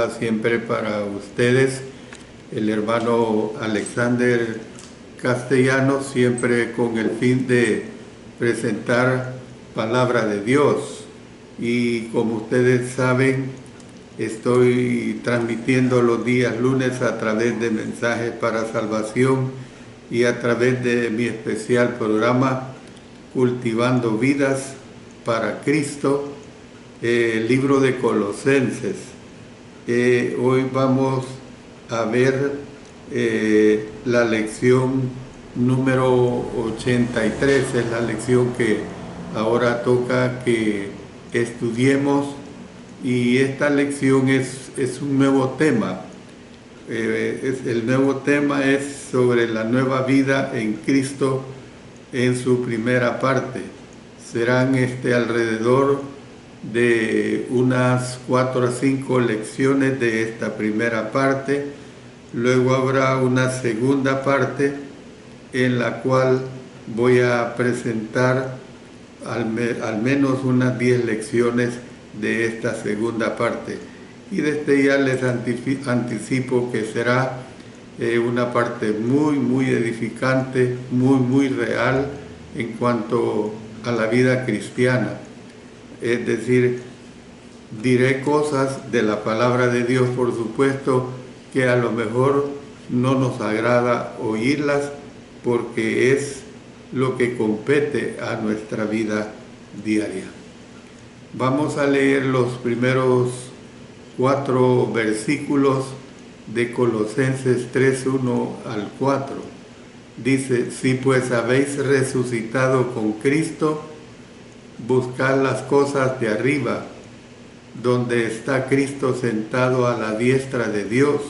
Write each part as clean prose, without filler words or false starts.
saluda siempre para ustedes el hermano Alexander Castellanos, siempre con el fin de presentar palabra de Dios. Y como ustedes saben, estoy transmitiendo los días lunes a través de Mensajes para Salvación y a través de mi especial programa Cultivando Vidas para Cristo, el libro de Colosenses. Hoy vamos a ver la lección número 83, es la lección que ahora toca que estudiemos, y esta lección es un nuevo tema. El nuevo tema es sobre la nueva vida en Cristo en su primera parte. Serán alrededor de unas 4 a 5 lecciones de esta primera parte. Luego habrá una segunda parte en la cual voy a presentar al menos unas 10 lecciones de esta segunda parte. Y desde ya les anticipo que será una parte muy edificante, muy real en cuanto a la vida cristiana. Es decir, diré cosas de la palabra de Dios, por supuesto, que a lo mejor no nos agrada oírlas, porque es lo que compete a nuestra vida diaria. Vamos a leer los primeros 4 versículos de Colosenses 3, 1 al 4. Dice: si pues habéis resucitado con Cristo, buscad las cosas de arriba, donde está Cristo sentado a la diestra de Dios.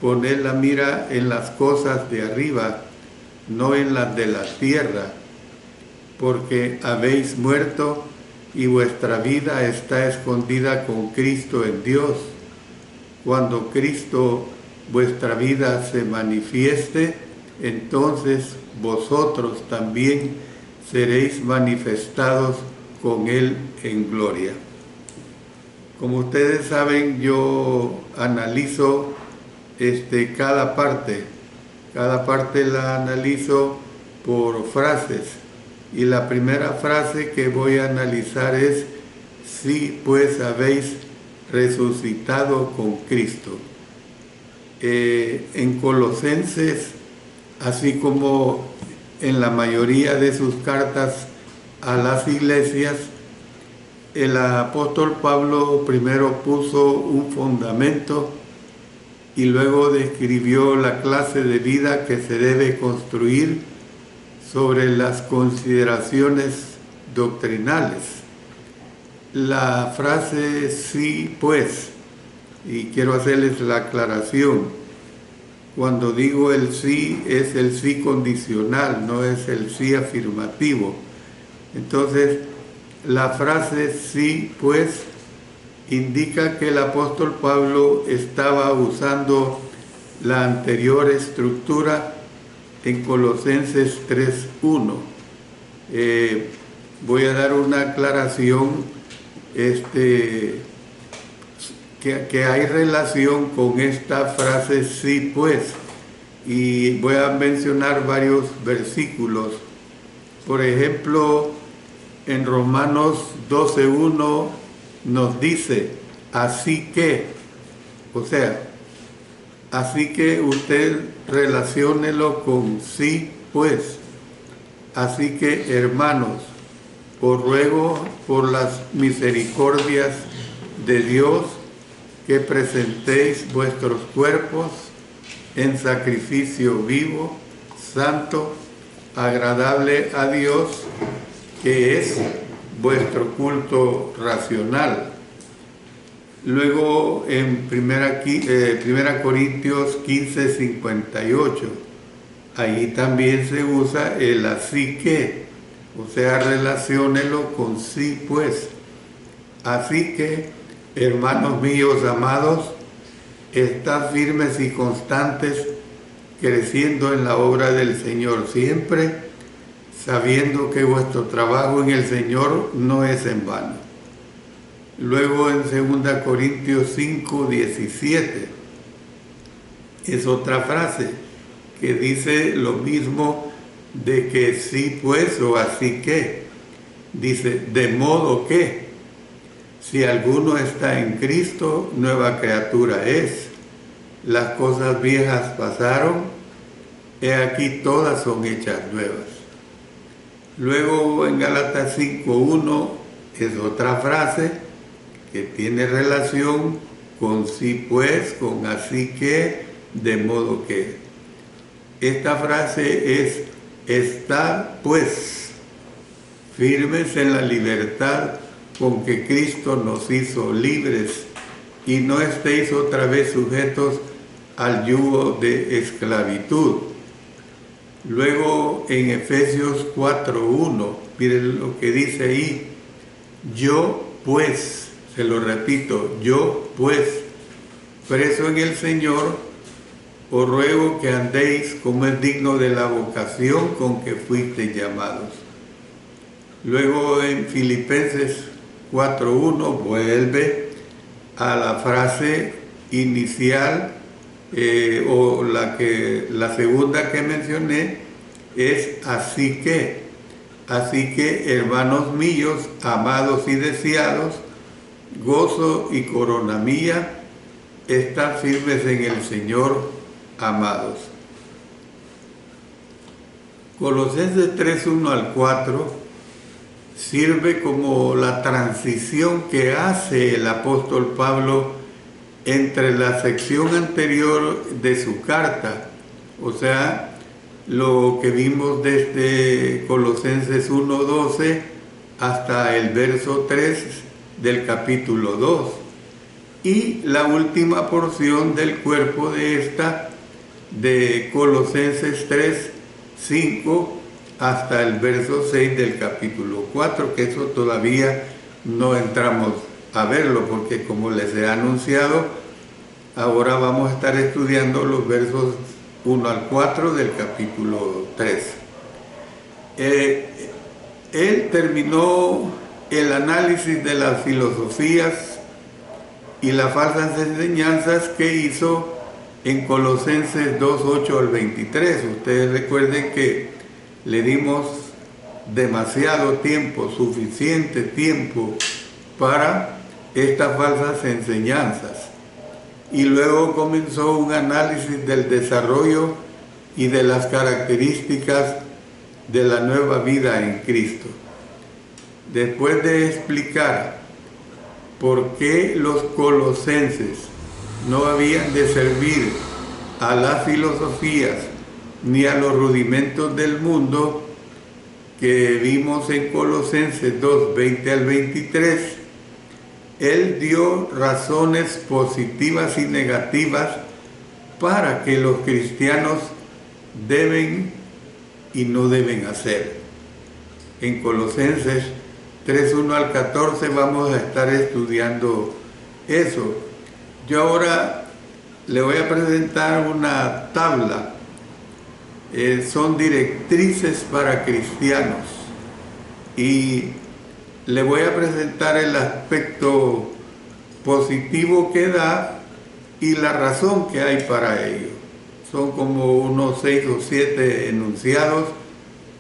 Poned la mira en las cosas de arriba, no en las de la tierra, porque habéis muerto y vuestra vida está escondida con Cristo en Dios. Cuando Cristo, vuestra vida, se manifieste, entonces vosotros también seréis manifestados con Él en gloria. Como ustedes saben, yo analizo cada parte la analizo por frases, y la primera frase que voy a analizar es: si pues habéis resucitado con Cristo. En Colosenses, así como en la mayoría de sus cartas a las iglesias, el apóstol Pablo primero puso un fundamento y luego describió la clase de vida que se debe construir sobre las consideraciones doctrinales. La frase sí pues, y quiero hacerles la aclaración, cuando digo el sí, es el sí condicional, no es el sí afirmativo. Entonces, la frase sí pues indica que el apóstol Pablo estaba usando la anterior estructura en Colosenses 3:1. Voy a dar una aclaración que hay relación con esta frase sí pues, y voy a mencionar varios versículos. Por ejemplo, en Romanos 12:1 nos dice: así que, o sea, así que usted relaciónelo con sí pues. Así que, hermanos, os ruego por las misericordias de Dios que presentéis vuestros cuerpos en sacrificio vivo, santo, agradable a Dios, que es vuestro culto racional. Luego en 1 Corintios 15:58, ahí también se usa el así que, o sea, relaciónelo con sí pues. Así que, hermanos míos amados, estad firmes y constantes, creciendo en la obra del Señor siempre, sabiendo que vuestro trabajo en el Señor no es en vano. Luego en 2 Corintios 5, 17 es otra frase que dice lo mismo de que sí pues o así que. Dice, de modo que si alguno está en Cristo, nueva criatura es. Las cosas viejas pasaron, he aquí todas son hechas nuevas. Luego en Gálatas 5:1 es otra frase que tiene relación con sí pues, con así que, de modo que. Esta frase es, estad pues firmes en la libertad con que Cristo nos hizo libres, y no estéis otra vez sujetos al yugo de esclavitud. Luego en Efesios 4:1, miren lo que dice ahí, yo pues, se lo repito, yo pues, preso en el Señor, os ruego que andéis como es digno de la vocación con que fuisteis llamados. Luego en Filipenses 4:1 vuelve a la frase inicial o la segunda que mencioné es así que, hermanos míos, amados y deseados, gozo y corona mía, estad firmes en el Señor, amados. Colosenses 3:1 al 4 sirve como la transición que hace el apóstol Pablo entre la sección anterior de su carta, o sea, lo que vimos desde Colosenses 1:12 hasta el verso 3 del capítulo 2, y la última porción del cuerpo de esta, de Colosenses 3:5 hasta el verso 6 del capítulo 4, que eso todavía no entramos a verlo, porque como les he anunciado, ahora vamos a estar estudiando los versos 1 al 4 del capítulo 3. Él terminó el análisis de las filosofías y las falsas enseñanzas que hizo en Colosenses 2:8 al 23. Ustedes recuerden que le dimos demasiado tiempo, suficiente tiempo para estas falsas enseñanzas. Y luego comenzó un análisis del desarrollo y de las características de la nueva vida en Cristo. Después de explicar por qué los colosenses no habían de servir a las filosofías ni a los rudimentos del mundo, que vimos en Colosenses 2:20 al 23, él dio razones positivas y negativas para que los cristianos deben y no deben hacer. En Colosenses 3:1 al 14 vamos a estar estudiando eso. Yo ahora le voy a presentar una tabla. Son directrices para cristianos y le voy a presentar el aspecto positivo que da y la razón que hay para ello. Son como unos 6 o 7 enunciados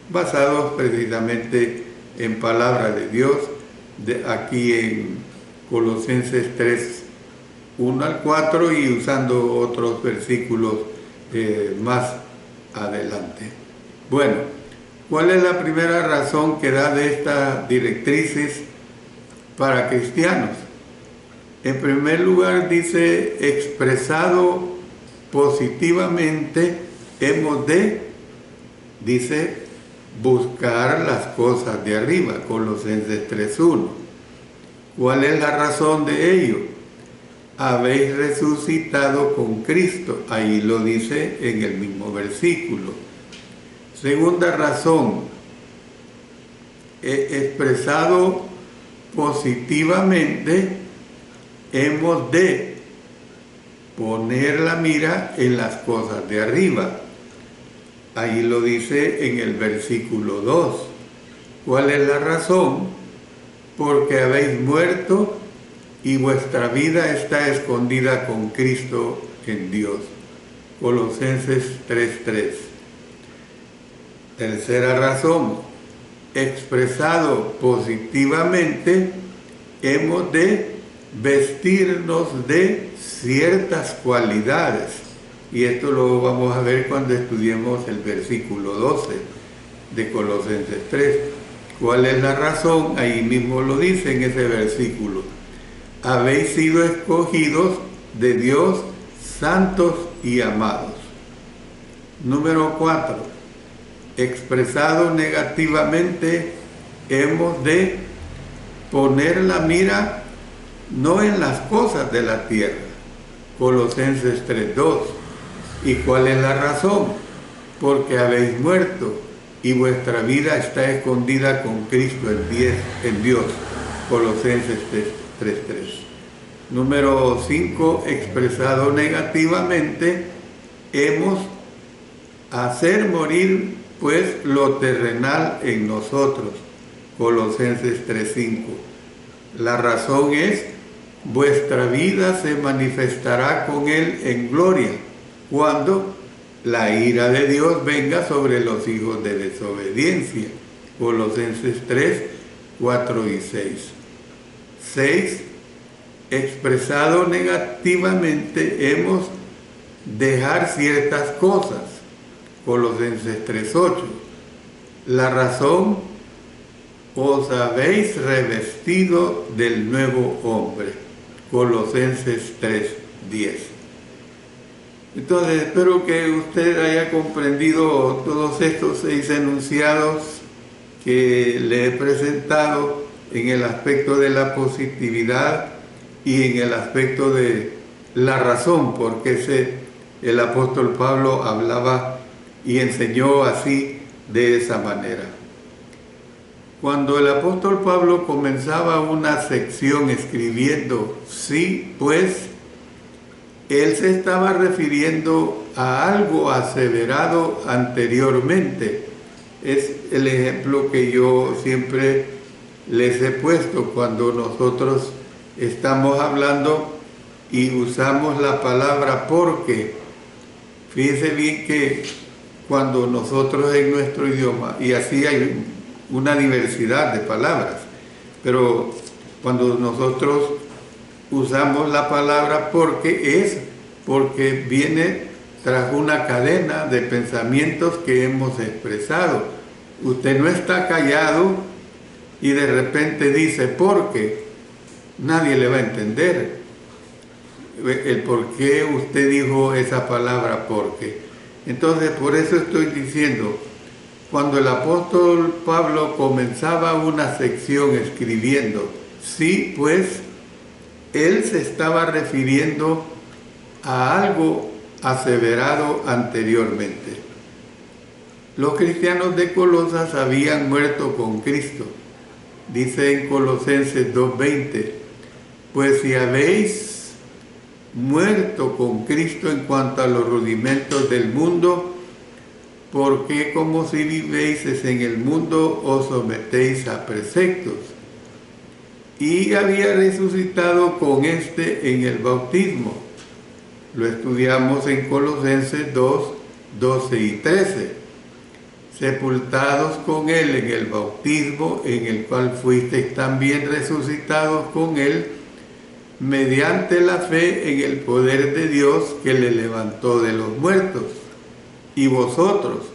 basados precisamente en palabra de Dios, aquí en Colosenses 3:1 al 4 y usando otros versículos más adelante. Bueno, ¿cuál es la primera razón que da de estas directrices para cristianos? En primer lugar dice, expresado positivamente, hemos de, dice, buscar las cosas de arriba, Colosenses 3:1. ¿Cuál es la razón de ello? Habéis resucitado con Cristo, ahí lo dice en el mismo versículo. Segunda razón, expresado positivamente, hemos de poner la mira en las cosas de arriba, ahí lo dice en el versículo 2. ¿Cuál es la razón? Porque habéis muerto y vuestra vida está escondida con Cristo en Dios. Colosenses 3:3. Tercera razón, expresado positivamente, hemos de vestirnos de ciertas cualidades. Y esto lo vamos a ver cuando estudiemos el versículo 12 de Colosenses 3. ¿Cuál es la razón? Ahí mismo lo dice en ese versículo. Habéis sido escogidos de Dios, santos y amados. Número 4. Expresado negativamente, hemos de poner la mira no en las cosas de la tierra. Colosenses 3:2. ¿Y cuál es la razón? Porque habéis muerto y vuestra vida está escondida con Cristo en Dios. Colosenses 3:3. Número 5, expresado negativamente, hemos hacer morir pues lo terrenal en nosotros. Colosenses 3:5. La razón es, vuestra vida se manifestará con Él en gloria, cuando la ira de Dios venga sobre los hijos de desobediencia. Colosenses 3:4 y 6. 6. Expresado negativamente, hemos dejar ciertas cosas. Colosenses 3:8. La razón, os habéis revestido del nuevo hombre. Colosenses 3:10. Entonces, espero que usted haya comprendido todos estos 6 enunciados que le he presentado en el aspecto de la positividad y en el aspecto de la razón, porque el apóstol Pablo hablaba y enseñó así, de esa manera. Cuando el apóstol Pablo comenzaba una sección escribiendo, sí, pues, él se estaba refiriendo a algo aseverado anteriormente. Es el ejemplo que yo siempre les he puesto cuando nosotros estamos hablando y usamos la palabra porque. Fíjense bien que cuando nosotros en nuestro idioma, y así hay una diversidad de palabras, pero cuando nosotros usamos la palabra porque viene tras una cadena de pensamientos que hemos expresado. Usted no está callado y de repente dice porque. Nadie le va a entender el por qué usted dijo esa palabra porque. Entonces, por eso estoy diciendo, cuando el apóstol Pablo comenzaba una sección escribiendo, sí, pues, él se estaba refiriendo a algo aseverado anteriormente. Los cristianos de Colosas habían muerto con Cristo. Dice en Colosenses 2:20, pues si habéis muerto con Cristo en cuanto a los rudimentos del mundo, ¿por qué como si vivéis en el mundo os sometéis a preceptos? Y había resucitado con éste en el bautismo. Lo estudiamos en Colosenses 2:12 y 13. Sepultados con él en el bautismo, en el cual fuisteis también resucitados con él, mediante la fe en el poder de Dios que le levantó de los muertos. Y vosotros,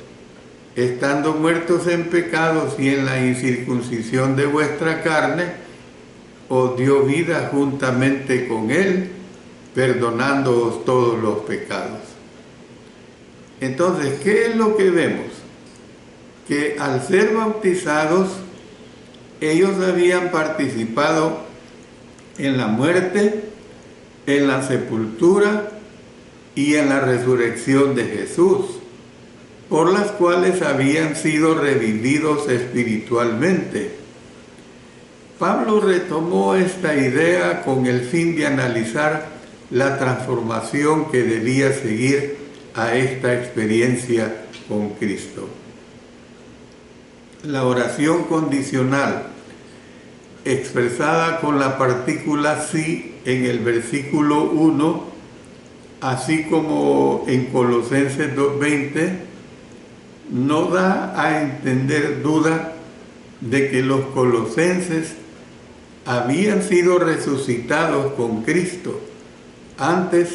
estando muertos en pecados y en la incircuncisión de vuestra carne, os dio vida juntamente con él, perdonándoos todos los pecados. Entonces, ¿qué es lo que vemos? Que al ser bautizados, ellos habían participado en la muerte, en la sepultura y en la resurrección de Jesús, por las cuales habían sido revividos espiritualmente. Pablo retomó esta idea con el fin de analizar la transformación que debía seguir a esta experiencia con Cristo. La oración condicional expresada con la partícula sí en el versículo 1, así como en Colosenses 2:20, no da a entender duda de que los colosenses habían sido resucitados con Cristo. Antes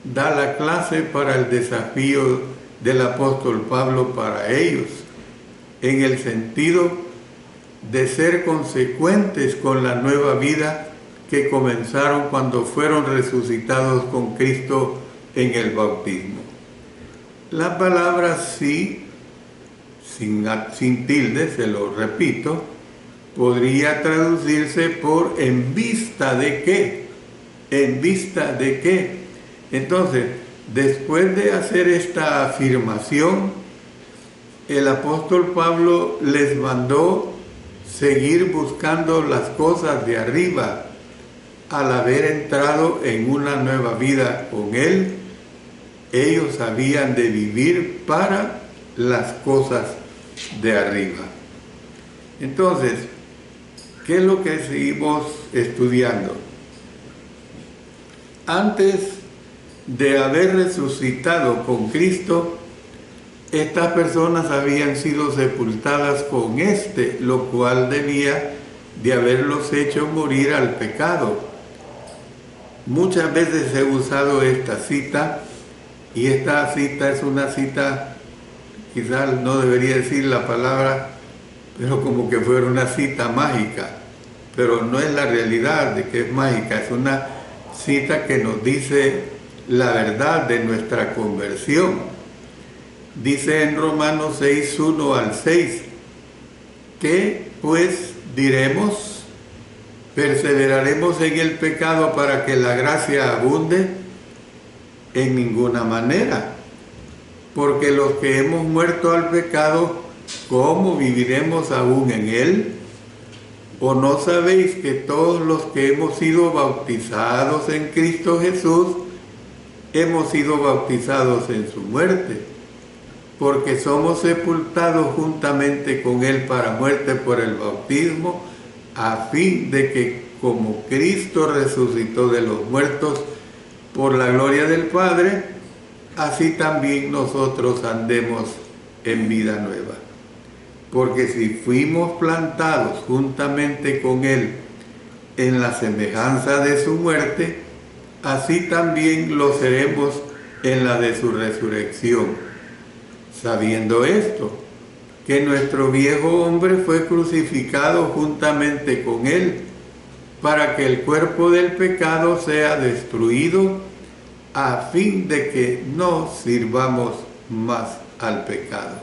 da la clase para el desafío del apóstol Pablo para ellos, en el sentido de ser consecuentes con la nueva vida que comenzaron cuando fueron resucitados con Cristo en el bautismo. La palabra sí, sin tilde, se lo repito, podría traducirse por ¿en vista de qué? ¿En vista de qué? Entonces, después de hacer esta afirmación, el apóstol Pablo les mandó seguir buscando las cosas de arriba, al haber entrado en una nueva vida con Él. Ellos habían de vivir para las cosas de arriba. Entonces, ¿qué es lo que seguimos estudiando? Antes de haber resucitado con Cristo, estas personas habían sido sepultadas con lo cual debía de haberlos hecho morir al pecado. Muchas veces he usado esta cita, y esta cita es una cita, quizás no debería decir la palabra, pero como que fuera una cita mágica, pero no es la realidad de que es mágica, es una cita que nos dice la verdad de nuestra conversión. Dice en Romanos 6, 1 al 6, ¿qué pues diremos? ¿Perseveraremos en el pecado para que la gracia abunde? En ninguna manera, porque los que hemos muerto al pecado, ¿cómo viviremos aún en él? ¿O no sabéis que todos los que hemos sido bautizados en Cristo Jesús, hemos sido bautizados en su muerte? Porque somos sepultados juntamente con él para muerte por el bautismo, a fin de que como Cristo resucitó de los muertos por la gloria del Padre, así también nosotros andemos en vida nueva. Porque si fuimos plantados juntamente con Él en la semejanza de su muerte, así también lo seremos en la de su resurrección. Sabiendo esto, que nuestro viejo hombre fue crucificado juntamente con Él, para que el cuerpo del pecado sea destruido, a fin de que no sirvamos más al pecado.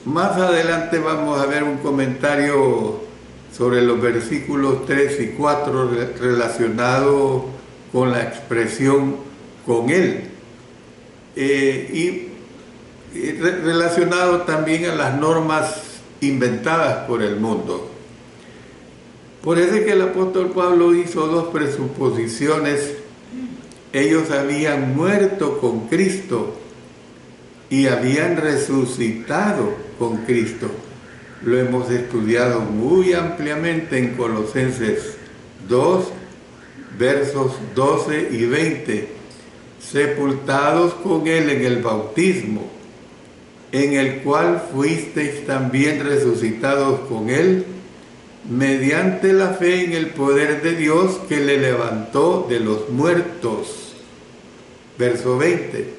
Más adelante vamos a ver un comentario sobre los versículos 3 y 4 relacionado con la expresión con Él. Y relacionado también a las normas inventadas por el mundo. Por eso es que el apóstol Pablo hizo dos presuposiciones. Ellos habían muerto con Cristo y habían resucitado con Cristo. Lo hemos estudiado muy ampliamente en Colosenses 2, versos 12 y 20. Sepultados con Él en el bautismo, en el cual fuisteis también resucitados con Él, mediante la fe en el poder de Dios que le levantó de los muertos. Verso 20.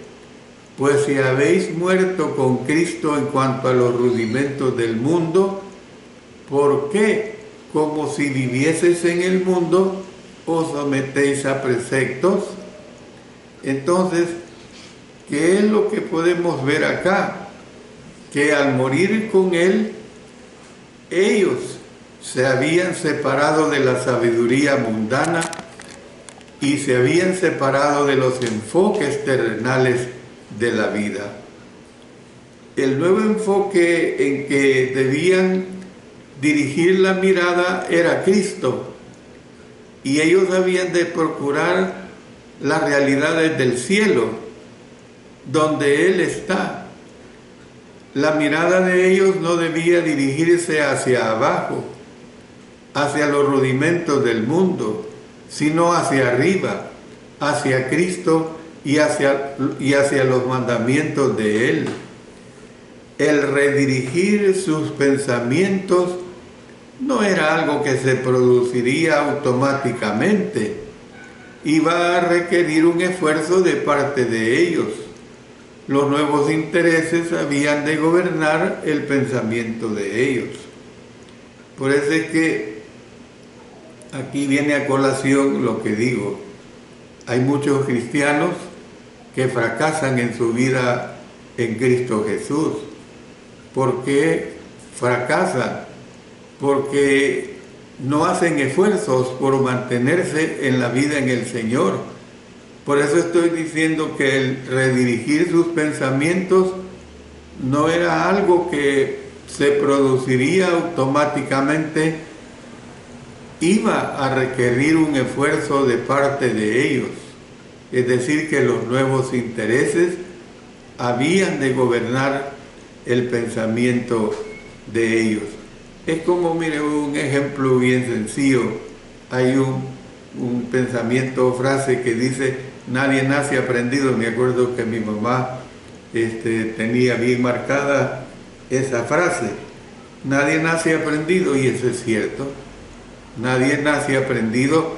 Pues si habéis muerto con Cristo en cuanto a los rudimentos del mundo, ¿por qué, como si vivieseis en el mundo, os sometéis a preceptos? Entonces, ¿qué es lo que podemos ver acá? Que al morir con Él, ellos se habían separado de la sabiduría mundana y se habían separado de los enfoques terrenales de la vida. El nuevo enfoque en que debían dirigir la mirada era Cristo, y ellos habían de procurar las realidades del cielo, donde Él está. La mirada de ellos no debía dirigirse hacia abajo, hacia los rudimentos del mundo, sino hacia arriba, hacia Cristo y hacia los mandamientos de Él. El redirigir sus pensamientos no era algo que se produciría automáticamente. Iba a requerir un esfuerzo de parte de ellos. Los nuevos intereses habían de gobernar el pensamiento de ellos. Por eso es que aquí viene a colación lo que digo. Hay muchos cristianos que fracasan en su vida en Cristo Jesús. ¿Por qué fracasan? Porque no hacen esfuerzos por mantenerse en la vida en el Señor. Por eso estoy diciendo que el redirigir sus pensamientos no era algo que se produciría automáticamente, iba a requerir un esfuerzo de parte de ellos. Es decir, que los nuevos intereses habían de gobernar el pensamiento de ellos. Es como, mire, un ejemplo bien sencillo. Hay un pensamiento o frase que dice, nadie nace aprendido. Me acuerdo que mi mamá tenía bien marcada esa frase. Nadie nace aprendido, y eso es cierto. Nadie nace aprendido.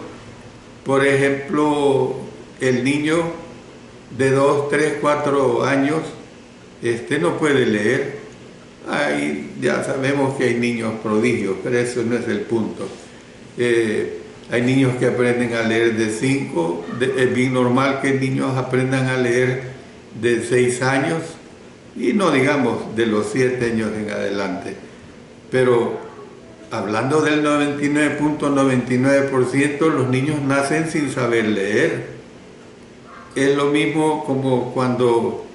Por ejemplo, el niño de 2, 3, 4 años no puede leer. Ya sabemos que hay niños prodigios, pero eso no es el punto. Hay niños que aprenden a leer de 5, es bien normal que niños aprendan a leer de 6 años, y no digamos de los 7 años en adelante. Pero hablando del 99.99%, los niños nacen sin saber leer. Es lo mismo como cuando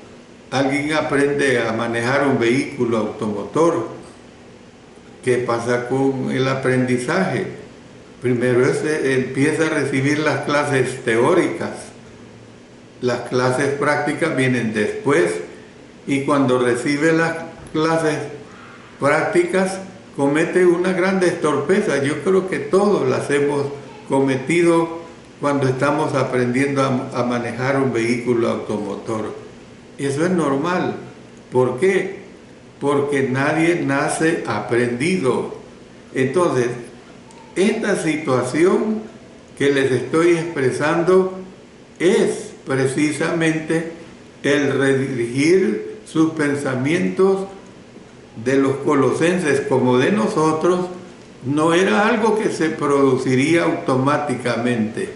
alguien aprende a manejar un vehículo automotor. ¿Qué pasa con el aprendizaje? Primero empieza a recibir las clases teóricas. Las clases prácticas vienen después, y cuando recibe las clases prácticas comete una gran torpeza. Yo creo que todos las hemos cometido cuando estamos aprendiendo a manejar un vehículo automotor. Eso es normal. ¿Por qué? Porque nadie nace aprendido. Entonces, esta situación que les estoy expresando es precisamente el redirigir sus pensamientos de los colosenses como de nosotros. No era algo que se produciría automáticamente.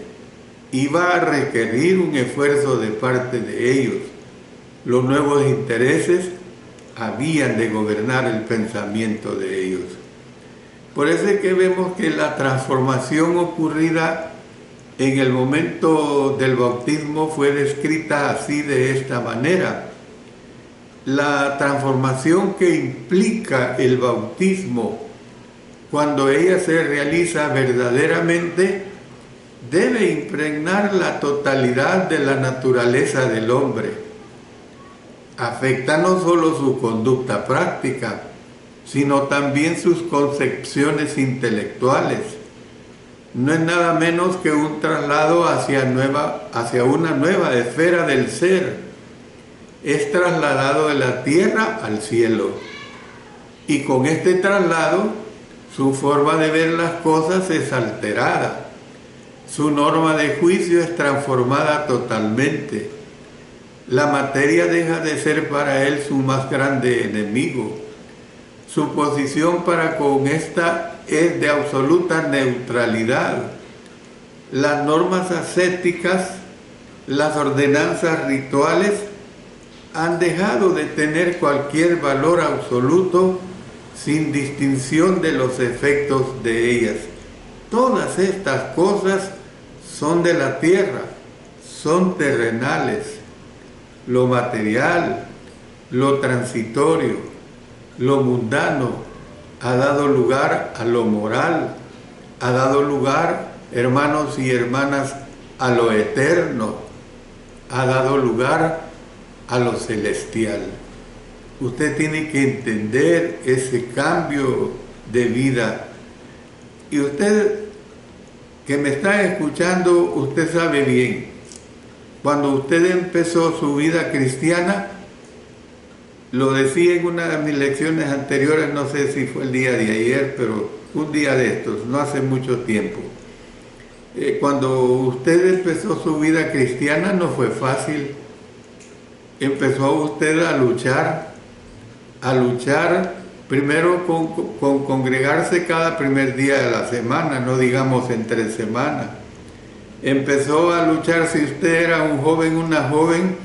Iba a requerir un esfuerzo de parte de ellos. Los nuevos intereses habían de gobernar el pensamiento de ellos. Por eso es que vemos que la transformación ocurrida en el momento del bautismo fue descrita así, de esta manera. La transformación que implica el bautismo, cuando ella se realiza verdaderamente, debe impregnar la totalidad de la naturaleza del hombre. Afecta no solo su conducta práctica, sino también sus concepciones intelectuales. No es nada menos que un traslado hacia una nueva esfera del ser. Es trasladado de la tierra al cielo. Y con este traslado, su forma de ver las cosas es alterada. Su norma de juicio es transformada totalmente. La materia deja de ser para él su más grande enemigo. Su posición para con esta es de absoluta neutralidad. Las normas ascéticas, las ordenanzas rituales, han dejado de tener cualquier valor absoluto sin distinción de los efectos de ellas. Todas estas cosas son de la tierra, son terrenales. Lo material, lo transitorio, lo mundano ha dado lugar a lo moral, ha dado lugar, hermanos y hermanas, a lo eterno, ha dado lugar a lo celestial. usted tiene que entender ese cambio de vida. Y usted que me está escuchando, usted sabe bien, cuando usted empezó su vida cristiana, lo decía en una de mis lecciones anteriores, no sé si fue el día de ayer, pero un día de estos, no hace mucho tiempo. Cuando usted empezó su vida cristiana no fue fácil. Empezó usted a luchar primero con congregarse cada primer día de la semana, no digamos entre semana. Empezó a luchar, si usted era un joven, una joven,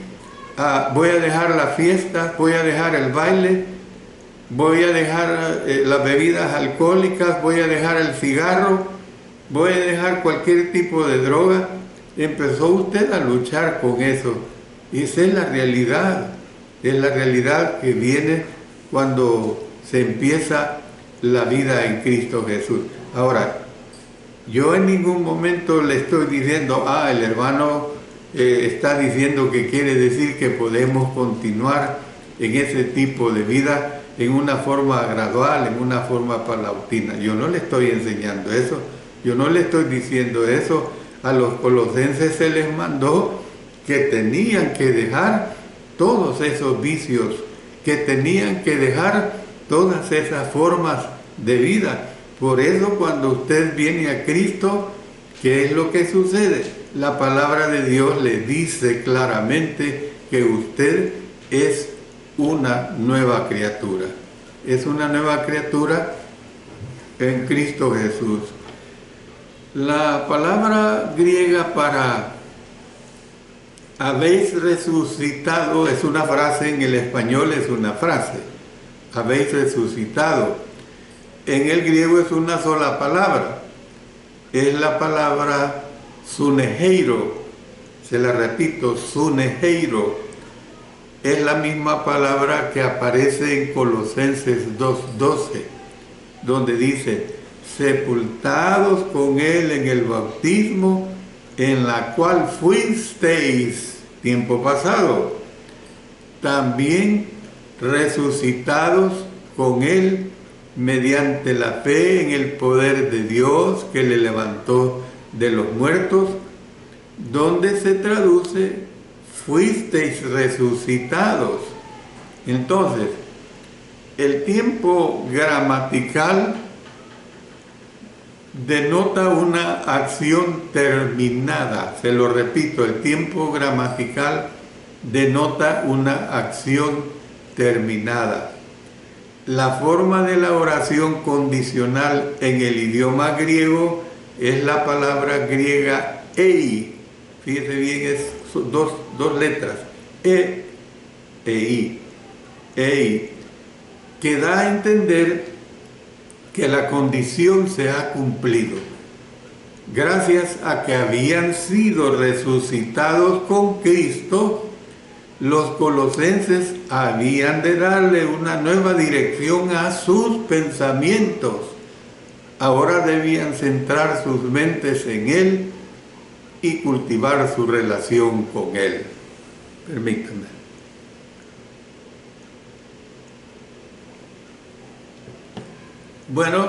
voy a dejar la fiesta, voy a dejar el baile, voy a dejar las bebidas alcohólicas, voy a dejar el cigarro, voy a dejar cualquier tipo de droga. Empezó usted a luchar con eso. Y esa es la realidad que viene cuando se empieza la vida en Cristo Jesús. Ahora, yo en ningún momento le estoy diciendo, el hermano está diciendo que quiere decir que podemos continuar en ese tipo de vida en una forma gradual, en una forma paulatina. Yo no le estoy enseñando eso, yo no le estoy diciendo eso. A los colosenses se les mandó que tenían que dejar todos esos vicios, que tenían que dejar todas esas formas de vida. Por eso cuando usted viene a Cristo, ¿qué es lo que sucede? La palabra de Dios le dice claramente que usted es una nueva criatura. Es una nueva criatura en Cristo Jesús. La palabra griega para habéis resucitado es una frase, en el español es una frase. Habéis resucitado. En el griego es una sola palabra. Es la palabra suneheiro. Se la repito, suneheiro. Es la misma palabra que aparece en Colosenses 2:12, donde dice, sepultados con él en el bautismo, en la cual fuisteis, tiempo pasado, también resucitados con él mediante la fe en el poder de Dios que le levantó de los muertos, donde se traduce, fuisteis resucitados. Entonces, el tiempo gramatical denota una acción terminada. Se lo repito, el tiempo gramatical denota una acción terminada. La forma de la oración condicional en el idioma griego es la palabra griega ei. Fíjese bien, son dos letras, e i, ei, que da a entender que la condición se ha cumplido. Gracias a que habían sido resucitados con Cristo, los colosenses habían de darle una nueva dirección a sus pensamientos. Ahora debían centrar sus mentes en Él y cultivar su relación con Él. Permítanme. Bueno,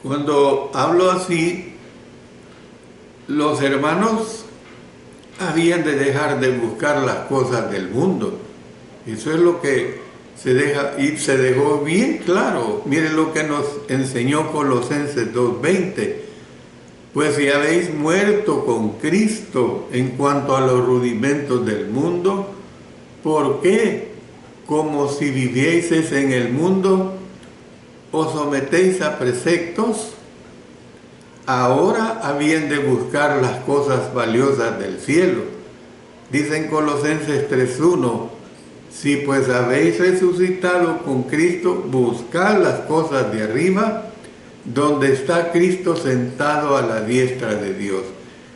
cuando hablo así, los hermanos habían de dejar de buscar las cosas del mundo. Eso es lo que se deja y se dejó bien claro. Miren lo que nos enseñó Colosenses 2:20. Pues si habéis muerto con Cristo en cuanto a los rudimentos del mundo, ¿por qué? Como si vivieseis en el mundo, os sometéis a preceptos. Ahora habían de buscar las cosas valiosas del cielo. Dicen Colosenses 3:1, si pues habéis resucitado con Cristo, buscad las cosas de arriba, donde está Cristo sentado a la diestra de Dios.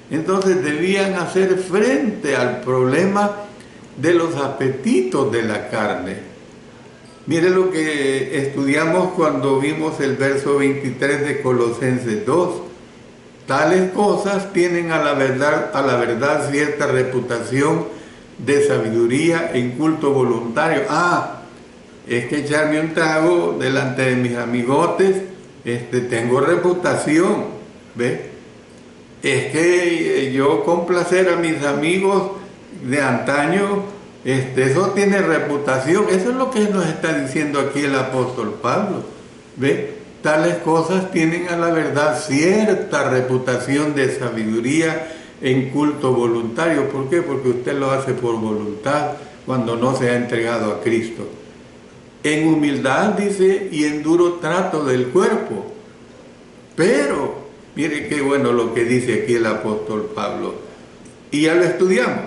Entonces debían hacer frente al problema de los apetitos de la carne. Mire lo que estudiamos cuando vimos el verso 23 de Colosenses 2. Tales cosas tienen a la verdad cierta reputación de sabiduría en culto voluntario. es que echarme un trago delante de mis amigotes, tengo reputación, ¿ves? Es que yo complacer a mis amigos de antaño, eso tiene reputación. Eso es lo que nos está diciendo aquí el apóstol Pablo, ¿ves? Tales cosas tienen a la verdad cierta reputación de sabiduría en culto voluntario. ¿Por qué? Porque usted lo hace por voluntad cuando no se ha entregado a Cristo. En humildad, dice, y en duro trato del cuerpo. Pero, mire qué bueno lo que dice aquí el apóstol Pablo. Y ya lo estudiamos.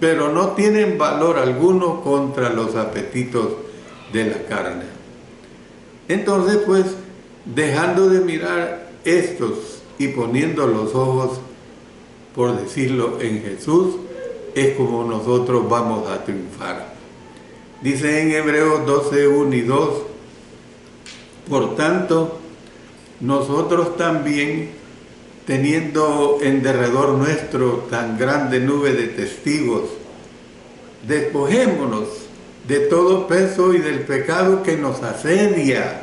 Pero no tienen valor alguno contra los apetitos de la carne. Entonces, pues, dejando de mirar estos y poniendo los ojos, por decirlo, en Jesús, es como nosotros vamos a triunfar. Dice en Hebreos 12, 1 y 2, por tanto, nosotros también, teniendo en derredor nuestro tan grande nube de testigos, despojémonos de todo peso y del pecado que nos asedia,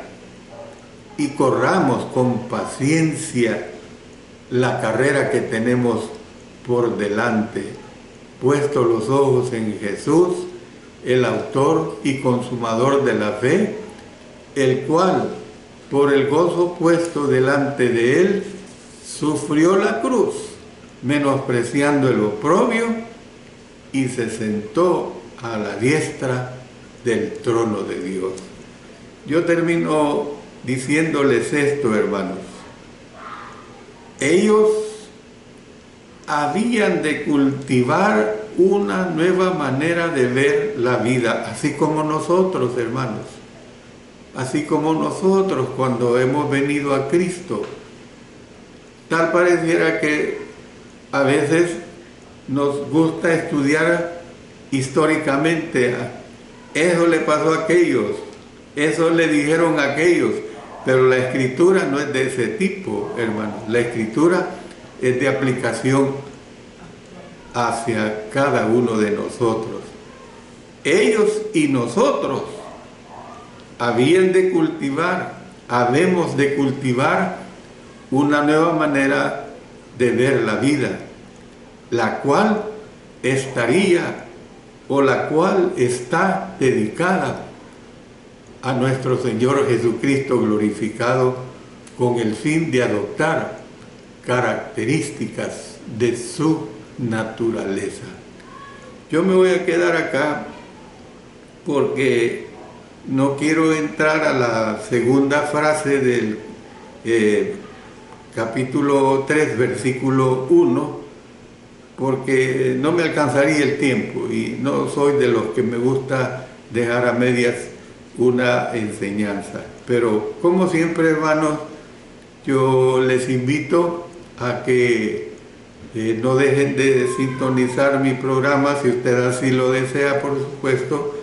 y corramos con paciencia la carrera que tenemos por delante, puesto los ojos en Jesús, el autor y consumador de la fe, el cual, por el gozo puesto delante de él, sufrió la cruz, menospreciando el oprobio, y se sentó a la diestra del trono de Dios. Yo termino diciéndoles esto, hermanos. Ellos habían de cultivar una nueva manera de ver la vida, así como nosotros, hermanos. Así como nosotros cuando hemos venido a Cristo. Tal pareciera que a veces nos gusta estudiar históricamente. Eso le pasó a aquellos, eso le dijeron a aquellos. Pero la escritura no es de ese tipo, hermanos. La escritura es de aplicación hacia cada uno de nosotros. Ellos y nosotros habemos de cultivar una nueva manera de ver la vida, la cual está dedicada a nuestro Señor Jesucristo glorificado, con el fin de adoptar características de su naturaleza. Yo me voy a quedar acá porque no quiero entrar a la segunda frase del capítulo 3, versículo 1, porque no me alcanzaría el tiempo y no soy de los que me gusta dejar a medias una enseñanza. Pero como siempre, hermanos, yo les invito a que no dejen de sintonizar mi programa, si usted así lo desea, por supuesto,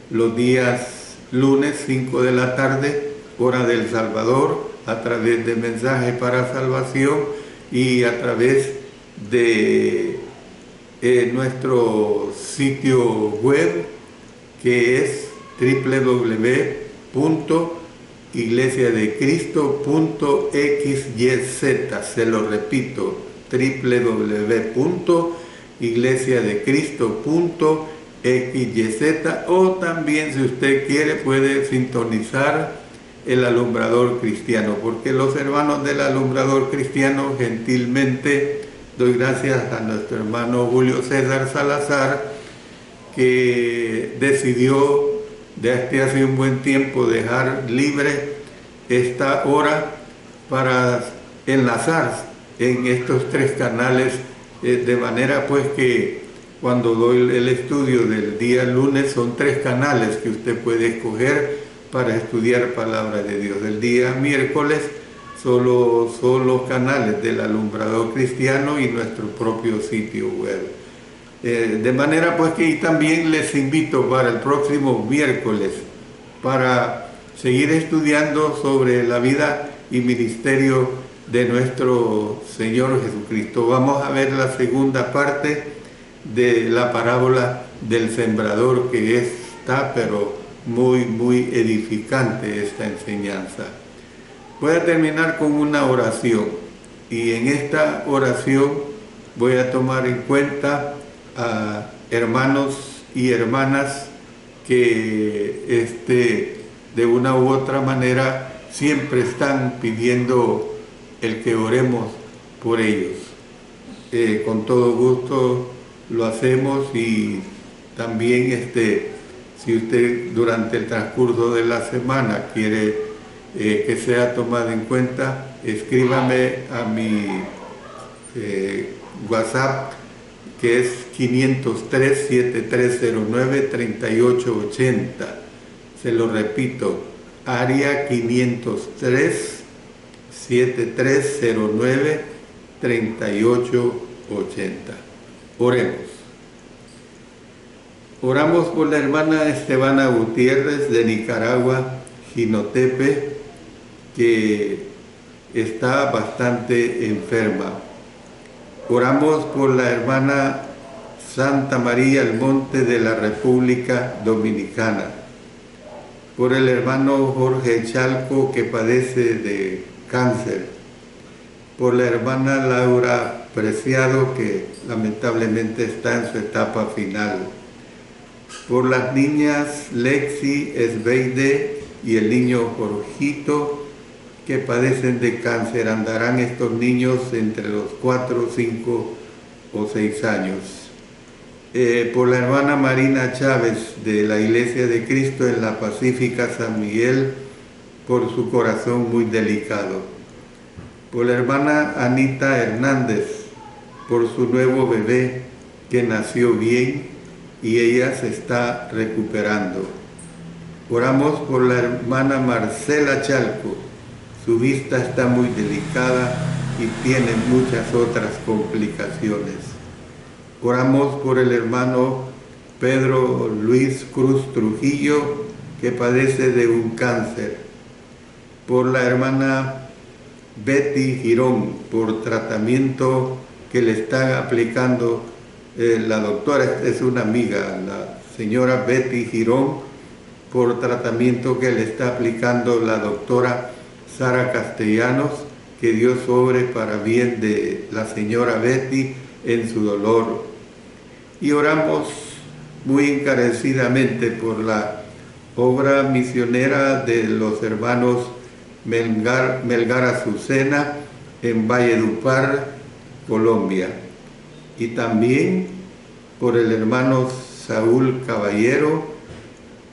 los días lunes 5 de la tarde, hora del Salvador, a través de Mensaje para Salvación y a través de nuestro sitio web, que es www.iglesiadecristo.xyz. Se lo repito, www.iglesiadecristo.xyz, o también, si usted quiere, puede sintonizar el Alumbrador Cristiano, porque los hermanos del Alumbrador Cristiano, gentilmente doy gracias a nuestro hermano Julio César Salazar, que decidió desde hace un buen tiempo dejar libre esta hora para enlazar en estos 3 canales, de manera pues que cuando doy el estudio del día lunes son 3 canales que usted puede escoger para estudiar palabra de Dios. El día miércoles solo son los canales del Alumbrador Cristiano y nuestro propio sitio web. De manera pues que también les invito para el próximo miércoles para seguir estudiando sobre la vida y ministerio de nuestro Señor Jesucristo. Vamos a ver la segunda parte de la parábola del sembrador, que está pero muy edificante esta enseñanza. Voy a terminar con una oración y en esta oración voy a tomar en cuenta a hermanos y hermanas que de una u otra manera siempre están pidiendo el que oremos por ellos. Con todo gusto lo hacemos y también si usted durante el transcurso de la semana quiere que sea tomado en cuenta, escríbame a mi WhatsApp, que es 503-7309-3880. Se lo repito, área 503-7309-3880. Oremos. Oramos por la hermana Estebana Gutiérrez de Nicaragua, Jinotepe, que está bastante enferma. Oramos por la hermana Santa María Almonte de la República Dominicana, por el hermano Jorge Chalco que padece de cáncer, por la hermana Laura Preciado que lamentablemente está en su etapa final, por las niñas Lexi Esbeide y el niño Jorgito que padecen de cáncer. Andarán estos niños entre los 4, 5 o 6 años. Por la hermana Marina Chávez de la Iglesia de Cristo en la Pacífica San Miguel, por su corazón muy delicado. Por la hermana Anita Hernández, por su nuevo bebé que nació bien y ella se está recuperando. Oramos por la hermana Marcela Chalco. Su vista está muy delicada y tiene muchas otras complicaciones. Oramos por el hermano Pedro Luis Cruz Trujillo, que padece de un cáncer. Por la hermana Betty Girón, por tratamiento que le está aplicando la doctora, es una amiga, la señora Betty Girón, por tratamiento que le está aplicando la doctora Sara Castellanos, que Dios obre para bien de la señora Betty en su dolor. Y oramos muy encarecidamente por la obra misionera de los hermanos Melgar Azucena en Valledupar, Colombia. Y también por el hermano Saúl Caballero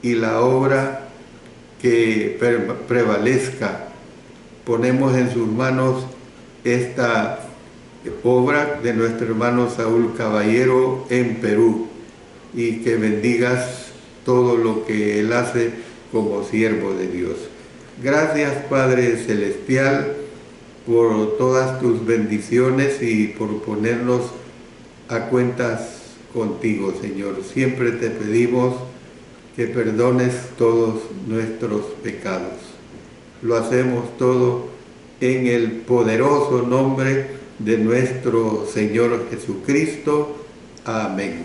y la obra que prevalezca. Ponemos en sus manos esta obra de nuestro hermano Saúl Caballero en Perú y que bendigas todo lo que él hace como siervo de Dios. Gracias, Padre Celestial, por todas tus bendiciones y por ponernos a cuentas contigo, Señor. Siempre te pedimos que perdones todos nuestros pecados. Lo hacemos todo en el poderoso nombre de nuestro Señor Jesucristo. Amén.